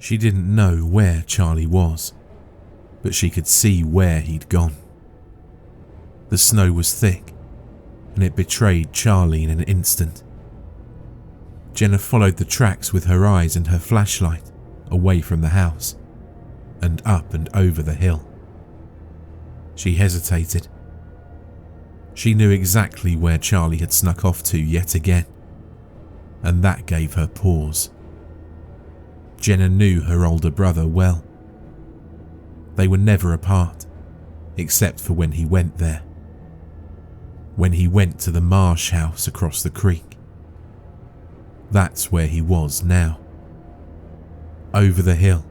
She didn't know where Charlie was, but she could see where he'd gone. The snow was thick, and it betrayed Charlie in an instant. Jenna followed the tracks with her eyes and her flashlight away from the house, and up and over the hill. She hesitated. She knew exactly where Charlie had snuck off to yet again, and that gave her pause. Jenna knew her older brother well. They were never apart, except for when he went there. When he went to the marsh house across the creek. That's where he was now. Over the hill,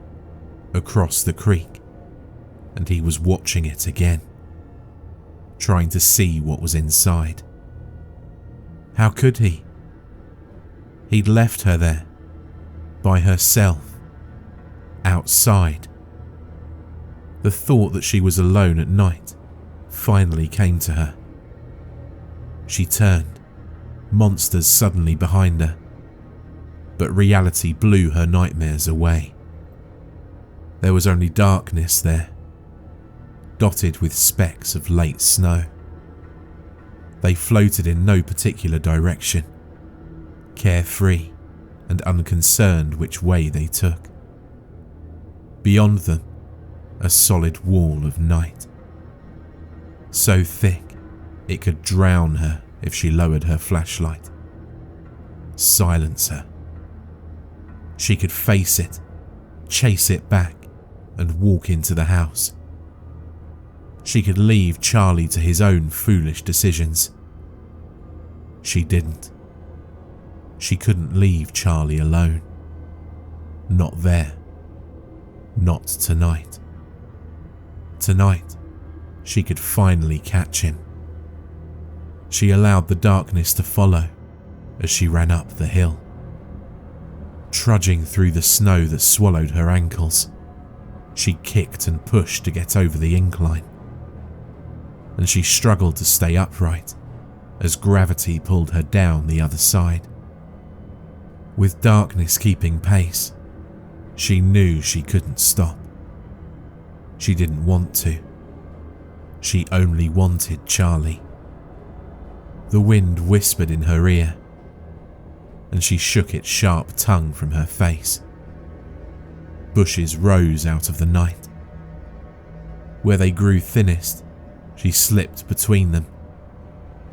across the creek, and he was watching it again, trying to see what was inside. How could he? He'd left her there, by herself, outside. The thought that she was alone at night finally came to her. She turned, monsters suddenly behind her, but reality blew her nightmares away. There was only darkness there, dotted with specks of late snow. They floated in no particular direction, carefree and unconcerned which way they took. Beyond them, a solid wall of night, so thick it could drown her if she lowered her flashlight, silence her. She could face it, chase it back, and walk into the house. She could leave Charlie to his own foolish decisions. She didn't. She couldn't leave Charlie alone. Not there. Not tonight. Tonight, she could finally catch him. She allowed the darkness to follow as she ran up the hill, trudging through the snow that swallowed her ankles. She kicked and pushed to get over the incline, and she struggled to stay upright as gravity pulled her down the other side. With darkness keeping pace, she knew she couldn't stop. She didn't want to. She only wanted Charlie. The wind whispered in her ear, and she shook its sharp tongue from her face. Bushes rose out of the night. Where they grew thinnest, she slipped between them,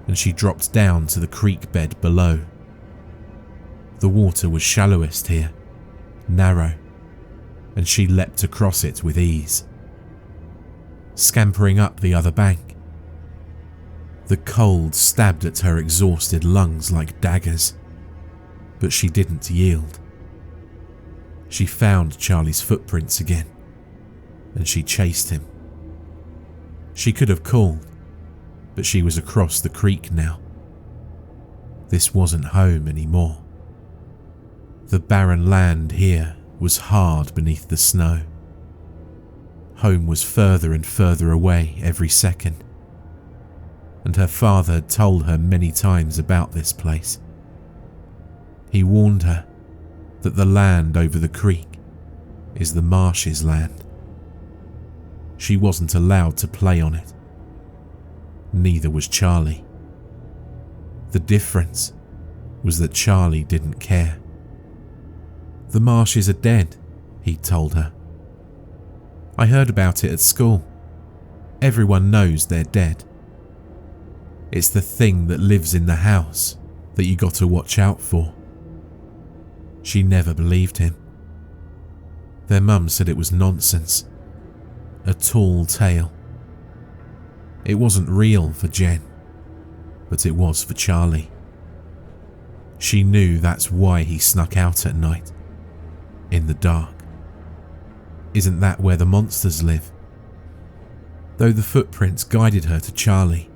and she dropped down to the creek bed below. The water was shallowest here, narrow, and she leapt across it with ease, scampering up the other bank. The cold stabbed at her exhausted lungs like daggers, but she didn't yield. She found Charlie's footprints again, and she chased him. She could have called, but she was across the creek now. This wasn't home anymore. The barren land here was hard beneath the snow. Home was further and further away every second, and her father had told her many times about this place. He warned her that the land over the creek is the Marsh's land. She wasn't allowed to play on it. Neither was Charlie. The difference was that Charlie didn't care. The Marshes are dead, he'd told her. I heard about it at school. Everyone knows they're dead. It's the thing that lives in the house that you got to watch out for. She never believed him. Their mum said it was nonsense. A tall tale. It wasn't real for Jen, but it was for Charlie. She knew that's why he snuck out at night, in the dark. Isn't that where the monsters live? Though the footprints guided her to Charlie,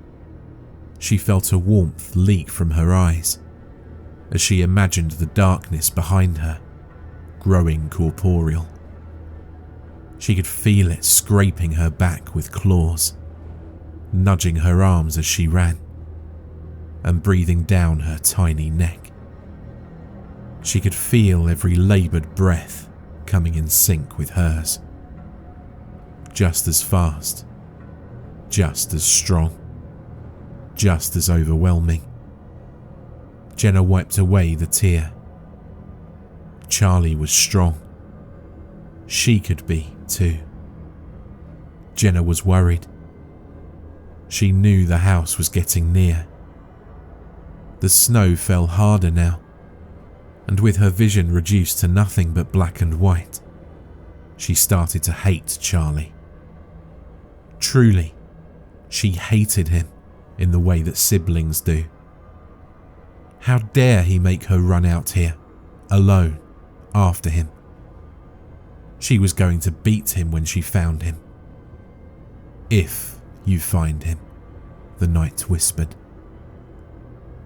she felt a warmth leak from her eyes as she imagined the darkness behind her, growing corporeal. She could feel it scraping her back with claws, nudging her arms as she ran, and breathing down her tiny neck. She could feel every laboured breath coming in sync with hers. Just as fast, just as strong, just as overwhelming. Jenna wiped away the tear. Charlie was strong. She could be too. Jenna was worried. She knew the house was getting near. The snow fell harder now, and with her vision reduced to nothing but black and white, she started to hate Charlie. Truly, she hated him in the way that siblings do. How dare he make her run out here, alone, after him? She was going to beat him when she found him. If you find him, the night whispered.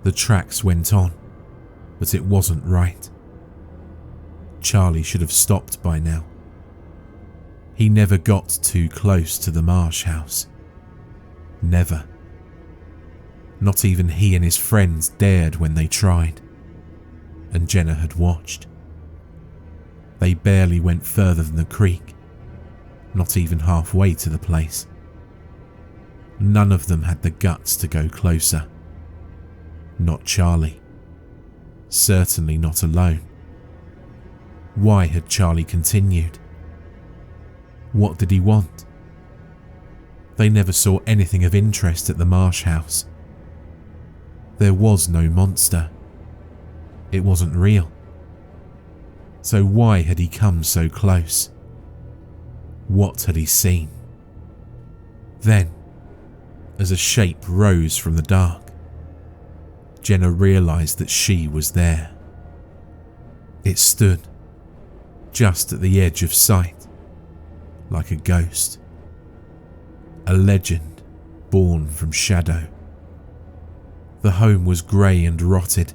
The tracks went on, but it wasn't right. Charlie should have stopped by now. He never got too close to the Marsh house. Never. Not even he and his friends dared when they tried, and Jenna had watched. They barely went further than the creek, not even halfway to the place. None of them had the guts to go closer. Not Charlie. Certainly not alone. Why had Charlie continued? What did he want? They never saw anything of interest at the Marsh house. There was no monster. It wasn't real. So why had he come so close? What had he seen? Then, as a shape rose from the dark, Jenna realized that she was there. It stood just at the edge of sight, like a ghost. A legend born from shadow. The home was grey and rotted,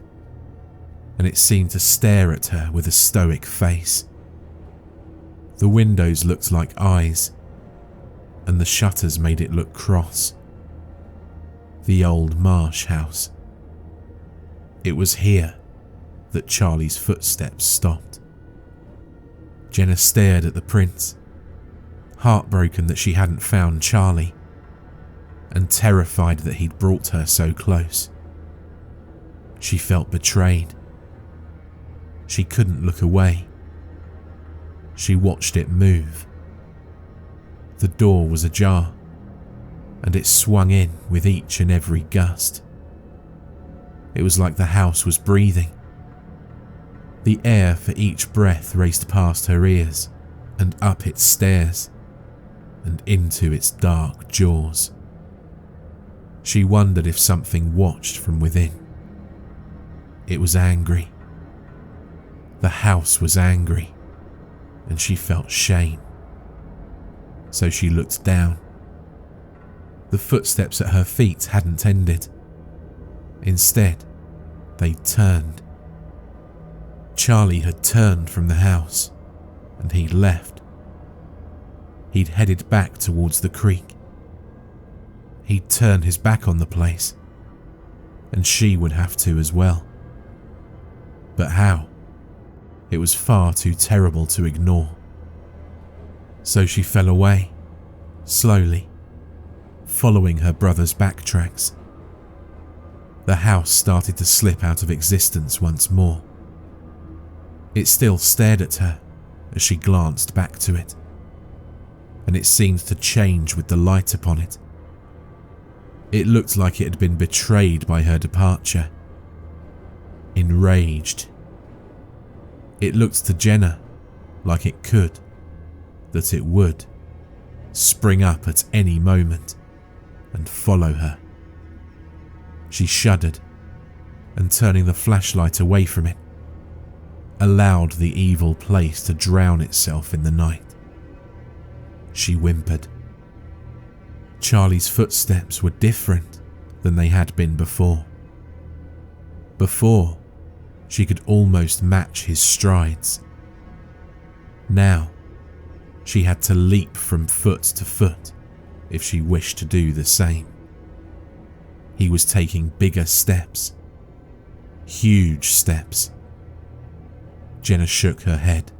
and it seemed to stare at her with a stoic face. The windows looked like eyes, and the shutters made it look cross. The old Marsh house. It was here that Charlie's footsteps stopped. Jenna stared at the prints, heartbroken that she hadn't found Charlie, and terrified that he'd brought her so close. She felt betrayed. She couldn't look away. She watched it move. The door was ajar, and it swung in with each and every gust. It was like the house was breathing. The air for each breath raced past her ears and up its stairs and into its dark jaws. She wondered if something watched from within. It was angry. The house was angry, and she felt shame. So she looked down. The footsteps at her feet hadn't ended. Instead, they turned. Charlie had turned from the house, and he'd left. He'd headed back towards the creek. He'd turned his back on the place, and she would have to as well. But how? It was far too terrible to ignore. So she fell away, slowly, following her brother's backtracks. The house started to slip out of existence once more. It still stared at her as she glanced back to it, and it seemed to change with the light upon it. It looked like it had been betrayed by her departure. Enraged. It looked to Jenna like it could, that it would, spring up at any moment and follow her. She shuddered, and turning the flashlight away from it, allowed the evil place to drown itself in the night. She whimpered. Charlie's footsteps were different than they had been before. Before, she could almost match his strides. Now, she had to leap from foot to foot if she wished to do the same. He was taking bigger steps. Huge steps. Jenna shook her head.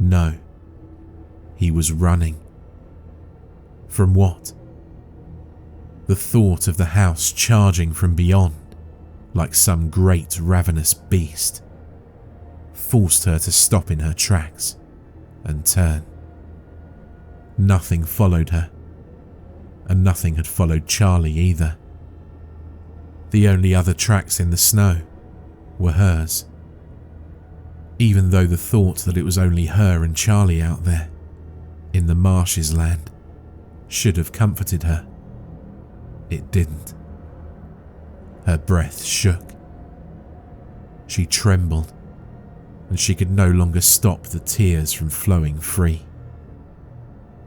No, he was running. From what? The thought of the house charging from beyond, like some great ravenous beast, forced her to stop in her tracks and turn. Nothing followed her, and nothing had followed Charlie either. The only other tracks in the snow were hers. Even though the thought that it was only her and Charlie out there, in the marshes land, should have comforted her, it didn't. Her breath shook. She trembled, and she could no longer stop the tears from flowing free.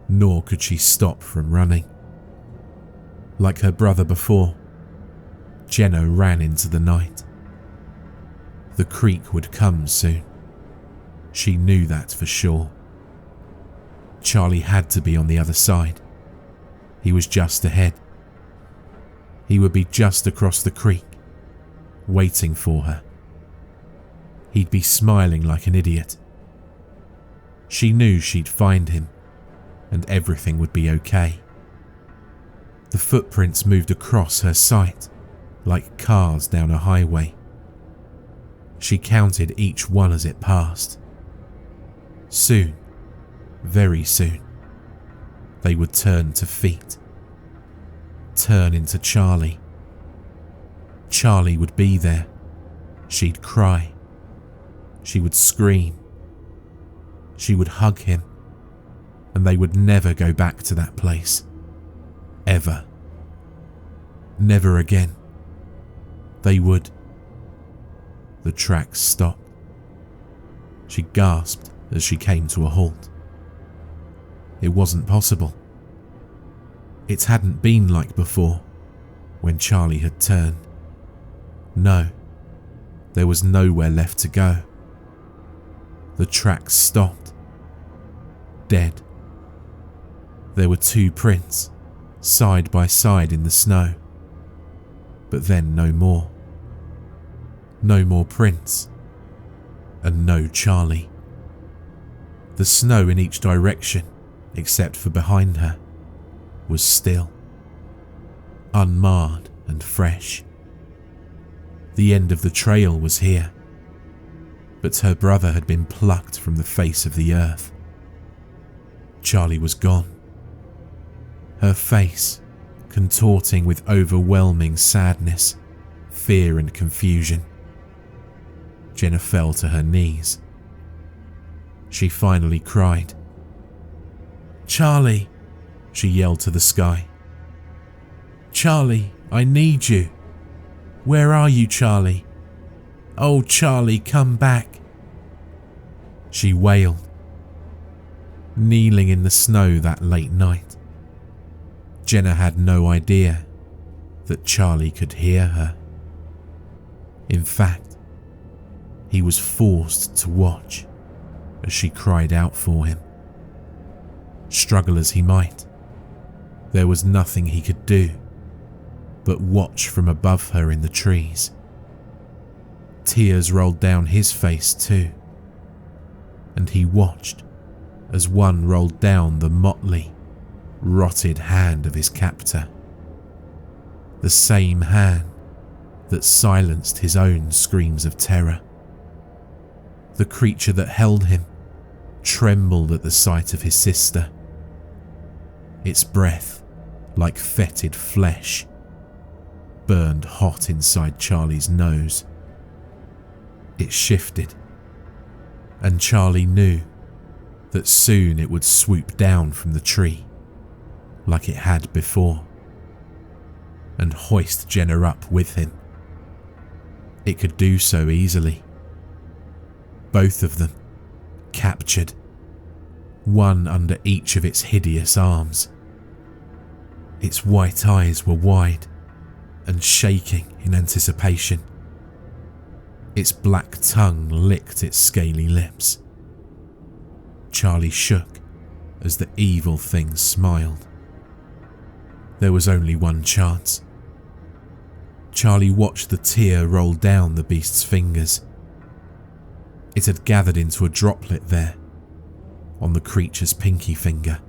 Nor could she stop from running. Like her brother before, Jenna ran into the night. The creek would come soon. She knew that for sure. Charlie had to be on the other side. He was just ahead. He would be just across the creek, waiting for her. He'd be smiling like an idiot. She knew she'd find him, and everything would be okay. The footprints moved across her sight, like cars down a highway. She counted each one as it passed. Soon, very soon, they would turn to feet. Turn into Charlie. Charlie would be there. She'd cry. She would scream. She would hug him, and they would never go back to that place. Ever. Never again. They would. The tracks stopped. She gasped as she came to a halt. It wasn't possible. It hadn't been like before, when Charlie had turned. No, there was nowhere left to go. The tracks stopped. Dead. There were two prints, side by side in the snow. But then no more. No more prints. And no Charlie. The snow in each direction, except for behind her, was still, unmarred and fresh. The end of the trail was here, but her brother had been plucked from the face of the earth. Charlie was gone. Her face contorting with overwhelming sadness, fear and confusion. Jenna fell to her knees. She finally cried. "Charlie!" she yelled to the sky. "Charlie, I need you. Where are you, Charlie? Oh, Charlie, come back." She wailed, kneeling in the snow that late night. Jenna had no idea that Charlie could hear her. In fact, he was forced to watch as she cried out for him. Struggle as he might, there was nothing he could do but watch from above her in the trees. Tears rolled down his face too, and he watched as one rolled down the motley, rotted hand of his captor. The same hand that silenced his own screams of terror. The creature that held him trembled at the sight of his sister. Its breath, like fetid flesh, burned hot inside Charlie's nose. It shifted, and Charlie knew that soon it would swoop down from the tree, like it had before, and hoist Jenna up with him. It could do so easily. Both of them, captured, one under each of its hideous arms. Its white eyes were wide and shaking in anticipation. Its black tongue licked its scaly lips. Charlie shook as the evil thing smiled. There was only one chance. Charlie watched the tear roll down the beast's fingers. It had gathered into a droplet there, on the creature's pinky finger.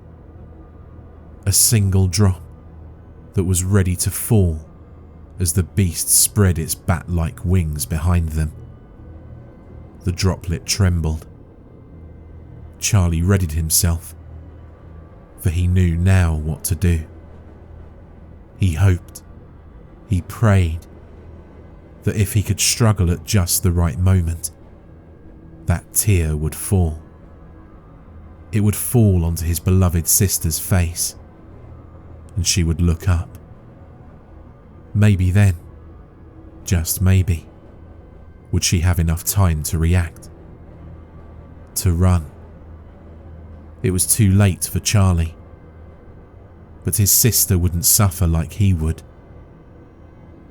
A single drop that was ready to fall as the beast spread its bat-like wings behind them. The droplet trembled. Charlie readied himself, for he knew now what to do. He hoped, he prayed, that if he could struggle at just the right moment, that tear would fall. It would fall onto his beloved sister's face, and she would look up. Maybe then, just maybe, would she have enough time to react, to run. It was too late for Charlie, but his sister wouldn't suffer like he would.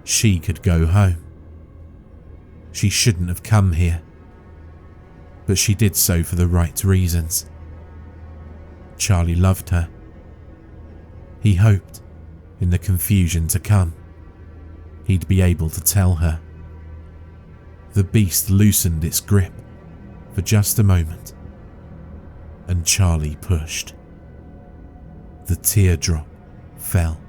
She could go home. She shouldn't have come here, but she did so for the right reasons. Charlie loved her. He hoped, in the confusion to come, he'd be able to tell her. The beast loosened its grip for just a moment, and Charlie pushed. The teardrop fell.